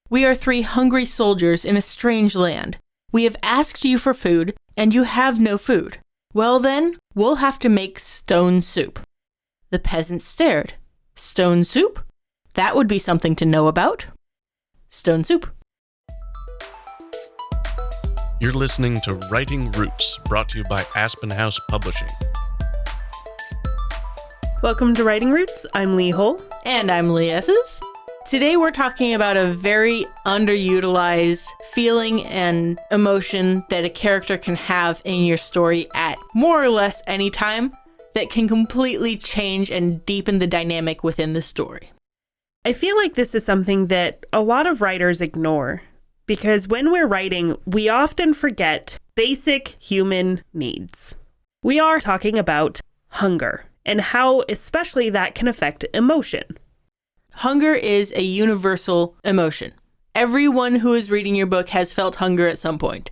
We are 3 hungry soldiers in a strange land. We have asked you for food, and you have no food. Well then, we'll have to make stone soup." The peasants stared. Stone soup? That would be something to know about. Stone soup. You're listening to Writing Roots, brought to you by Aspen House Publishing. Welcome to Writing Roots. I'm Lee Hull. And I'm Lee Esses. Today we're talking about a very underutilized feeling and emotion that a character can have in your story at more or less any time that can completely change and deepen the dynamic within the story. I feel like this is something that a lot of writers ignore, because when we're writing, we often forget basic human needs. We are talking about hunger and how especially that can affect emotion. Hunger is a universal emotion. Everyone who is reading your book has felt hunger at some point.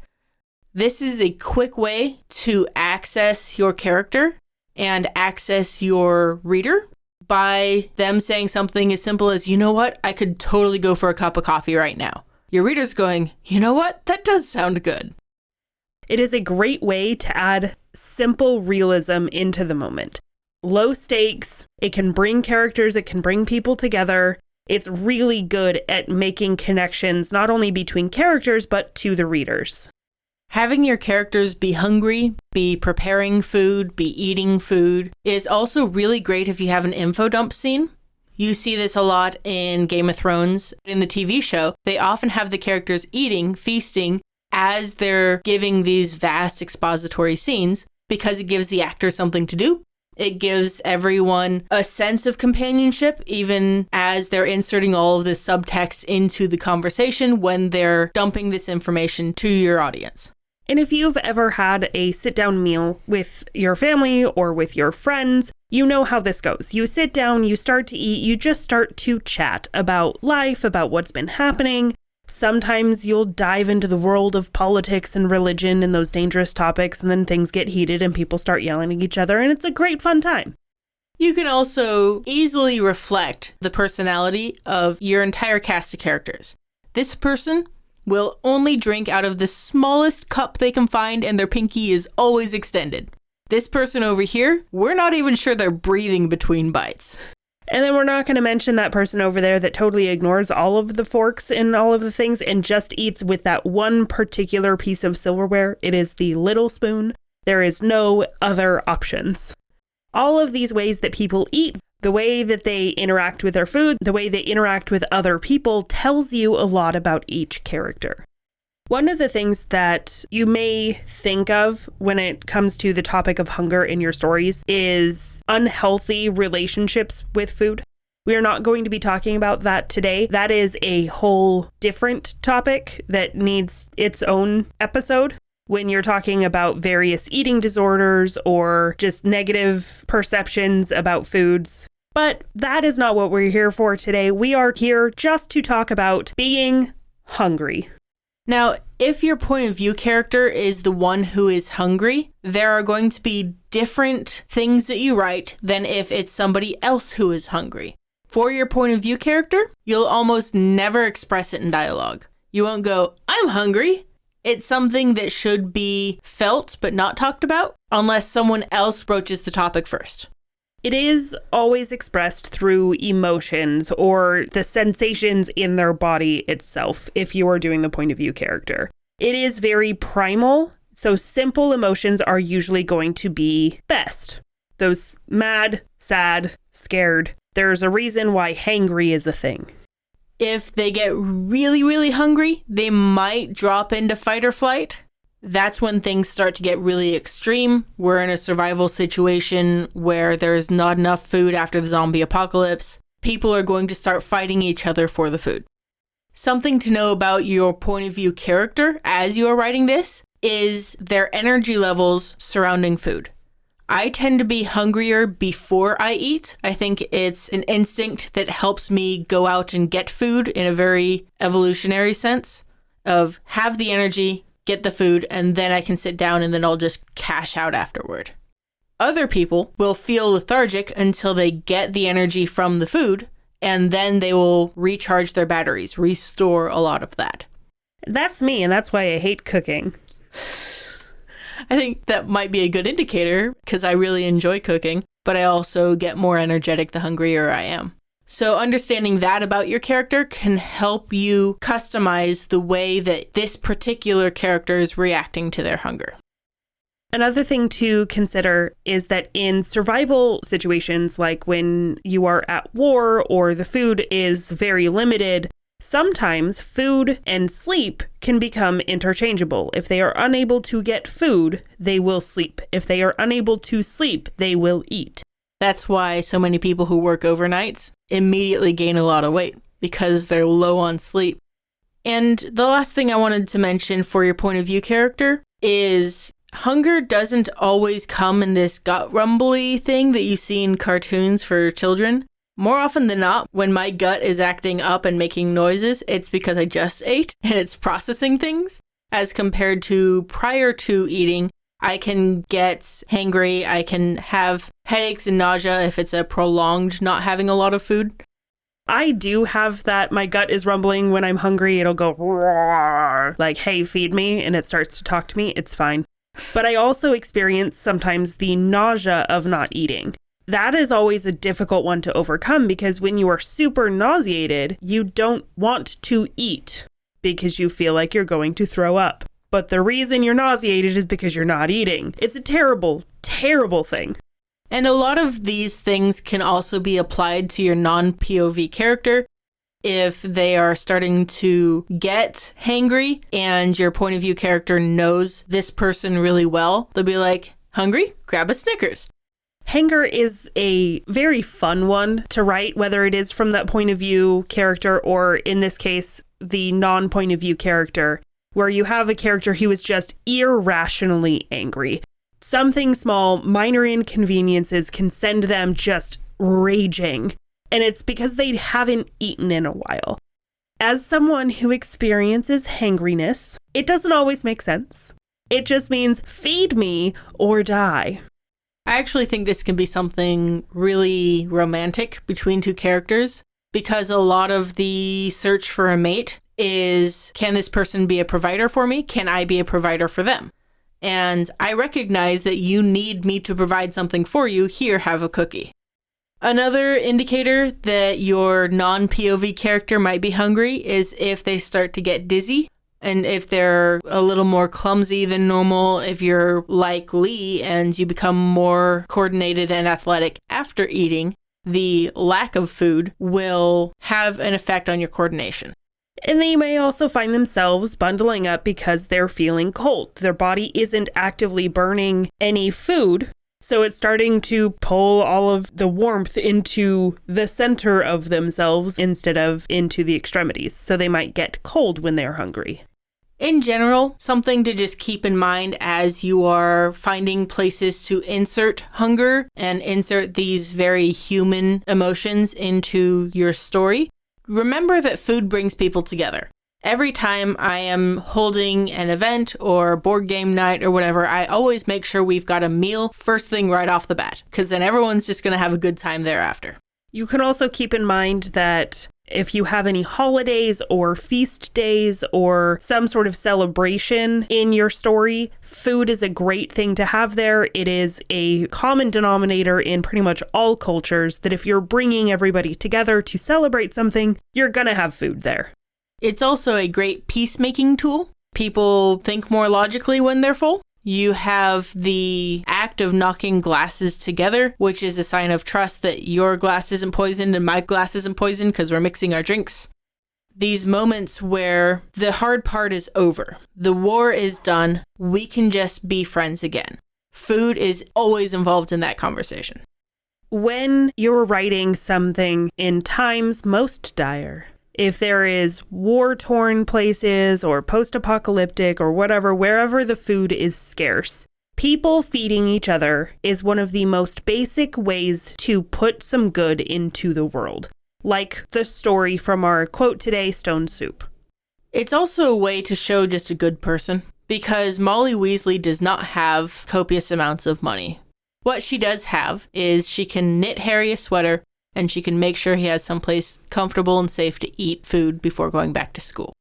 This is a quick way to access your character and access your reader by them saying something as simple as, "You know what? I could totally go for a cup of coffee right now." Your reader's going, "You know what? That does sound good." It is a great way to add simple realism into the moment. Low stakes, it can bring characters, it can bring people together. It's really good at making connections, not only between characters, but to the readers. Having your characters be hungry, be preparing food, be eating food is also really great if you have an info dump scene. You see this a lot in Game of Thrones. In the TV show, they often have the characters eating, feasting, as they're giving these vast expository scenes because it gives the actors something to do. It gives everyone a sense of companionship, even as they're inserting all of this subtext into the conversation when they're dumping this information to your audience. And if you've ever had a sit-down meal with your family or with your friends, you know how this goes. You sit down, you start to eat, you just start to chat about life, about what's been happening. Sometimes you'll dive into the world of politics and religion and those dangerous topics, and then things get heated and people start yelling at each other, and it's a great fun time. You can also easily reflect the personality of your entire cast of characters. This person will only drink out of the smallest cup they can find, and their pinky is always extended. This person over here, we're not even sure they're breathing between bites. And then we're not going to mention that person over there that totally ignores all of the forks and all of the things and just eats with that one particular piece of silverware. It is the little spoon. There is no other options. All of these ways that people eat, the way that they interact with their food, the way they interact with other people tells you a lot about each character. One of the things that you may think of when it comes to the topic of hunger in your stories is unhealthy relationships with food. We are not going to be talking about that today. That is a whole different topic that needs its own episode. When you're talking about various eating disorders or just negative perceptions about foods. But that is not what we're here for today. We are here just to talk about being hungry. Now, if your point of view character is the one who is hungry, there are going to be different things that you write than if it's somebody else who is hungry. For your point of view character, you'll almost never express it in dialogue. You won't go, "I'm hungry." It's something that should be felt but not talked about unless someone else broaches the topic first. It is always expressed through emotions or the sensations in their body itself, if you are doing the point of view character. It is very primal, so simple emotions are usually going to be best. Those mad, sad, scared. There's a reason why hangry is a thing. If they get really, really hungry, they might drop into fight or flight. That's when things start to get really extreme. We're in a survival situation where there's not enough food after the zombie apocalypse. People are going to start fighting each other for the food. Something to know about your point of view character as you are writing this is their energy levels surrounding food. I tend to be hungrier before I eat. I think it's an instinct that helps me go out and get food in a very evolutionary sense of have the energy, get the food, and then I can sit down and then I'll just cash out afterward. Other people will feel lethargic until they get the energy from the food, and then they will recharge their batteries, restore a lot of that. That's me, and that's why I hate cooking. I think that might be a good indicator because I really enjoy cooking, but I also get more energetic the hungrier I am. So understanding that about your character can help you customize the way that this particular character is reacting to their hunger. Another thing to consider is that in survival situations, like when you are at war or the food is very limited, sometimes food and sleep can become interchangeable. If they are unable to get food, they will sleep. If they are unable to sleep, they will eat. That's why so many people who work overnights immediately gain a lot of weight because they're low on sleep. And the last thing I wanted to mention for your point of view character is hunger doesn't always come in this gut rumbly thing that you see in cartoons for children. More often than not, when my gut is acting up and making noises, it's because I just ate and it's processing things. As compared to prior to eating, I can get hangry, I can have headaches and nausea if it's a prolonged not having a lot of food. I do have that. My gut is rumbling when I'm hungry. It'll go roar, like, hey, feed me, and it starts to talk to me. It's fine. But I also experience sometimes the nausea of not eating. That is always a difficult one to overcome because when you are super nauseated, you don't want to eat because you feel like you're going to throw up. But the reason you're nauseated is because you're not eating. It's a terrible, terrible thing. And a lot of these things can also be applied to your non-POV character. If they are starting to get hangry and your point of view character knows this person really well, they'll be like, hungry? Grab a Snickers. Hanger is a very fun one to write, whether it is from that point of view character or, in this case, the non-point of view character, where you have a character who is just irrationally angry. Something small, minor inconveniences can send them just raging, and it's because they haven't eaten in a while. As someone who experiences hangriness, it doesn't always make sense. It just means feed me or die. I actually think this can be something really romantic between two characters because a lot of the search for a mate is, can this person be a provider for me? Can I be a provider for them? And I recognize that you need me to provide something for you. Here, have a cookie. Another indicator that your non-POV character might be hungry is if they start to get dizzy. And if they're a little more clumsy than normal, if you're like Lee and you become more coordinated and athletic after eating, the lack of food will have an effect on your coordination. And they may also find themselves bundling up because they're feeling cold. Their body isn't actively burning any food, so it's starting to pull all of the warmth into the center of themselves instead of into the extremities. So they might get cold when they're hungry. In general, something to just keep in mind as you are finding places to insert hunger and insert these very human emotions into your story. Remember that food brings people together. Every time I am holding an event or board game night or whatever, I always make sure we've got a meal first thing right off the bat, because then everyone's just going to have a good time thereafter. You can also keep in mind that if you have any holidays or feast days or some sort of celebration in your story, food is a great thing to have there. It is a common denominator in pretty much all cultures that if you're bringing everybody together to celebrate something, you're going to have food there. It's also a great peacemaking tool. People think more logically when they're full. You have the act of knocking glasses together, which is a sign of trust that your glass isn't poisoned and my glass isn't poisoned because we're mixing our drinks. These moments where the hard part is over, the war is done, we can just be friends again. Food is always involved in that conversation. When you're writing something in times most dire, if there is war-torn places or post-apocalyptic or whatever, wherever the food is scarce, people feeding each other is one of the most basic ways to put some good into the world. Like the story from our quote today, Stone Soup. It's also a way to show just a good person, because Molly Weasley does not have copious amounts of money. What she does have is she can knit Harry a sweater, and she can make sure he has someplace comfortable and safe to eat food before going back to school.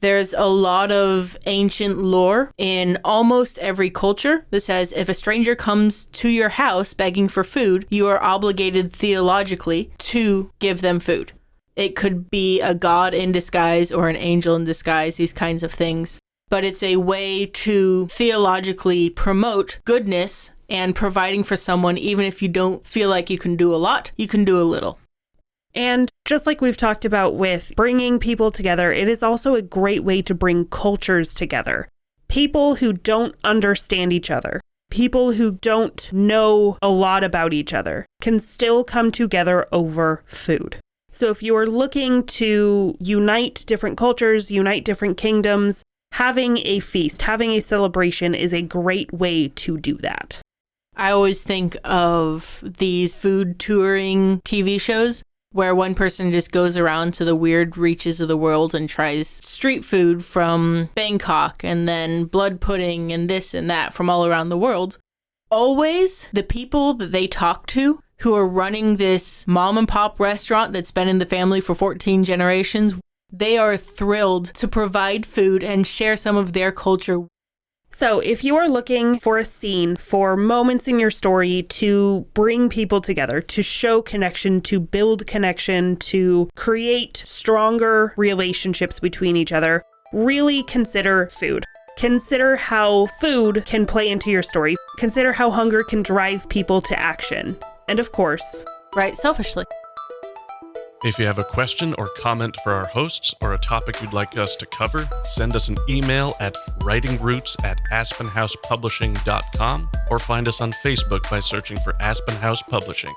There's a lot of ancient lore in almost every culture that says if a stranger comes to your house begging for food, you are obligated theologically to give them food. It could be a god in disguise or an angel in disguise, these kinds of things. But it's a way to theologically promote goodness and providing for someone, even if you don't feel like you can do a lot, you can do a little. And just like we've talked about with bringing people together, it is also a great way to bring cultures together. People who don't understand each other, people who don't know a lot about each other, can still come together over food. So if you are looking to unite different cultures, unite different kingdoms, having a feast, having a celebration is a great way to do that. I always think of these food touring TV shows where one person just goes around to the weird reaches of the world and tries street food from Bangkok and then blood pudding and this and that from all around the world. Always the people that they talk to who are running this mom and pop restaurant that's been in the family for 14 generations, they are thrilled to provide food and share some of their culture. So if you are looking for a scene, for moments in your story to bring people together, to show connection, to build connection, to create stronger relationships between each other, really consider food. Consider how food can play into your story. Consider how hunger can drive people to action. And of course, Right, selfishly. If you have a question or comment for our hosts or a topic you'd like us to cover, send us an email at writingroots@aspenhousepublishing.com or find us on Facebook by searching for Aspen House Publishing.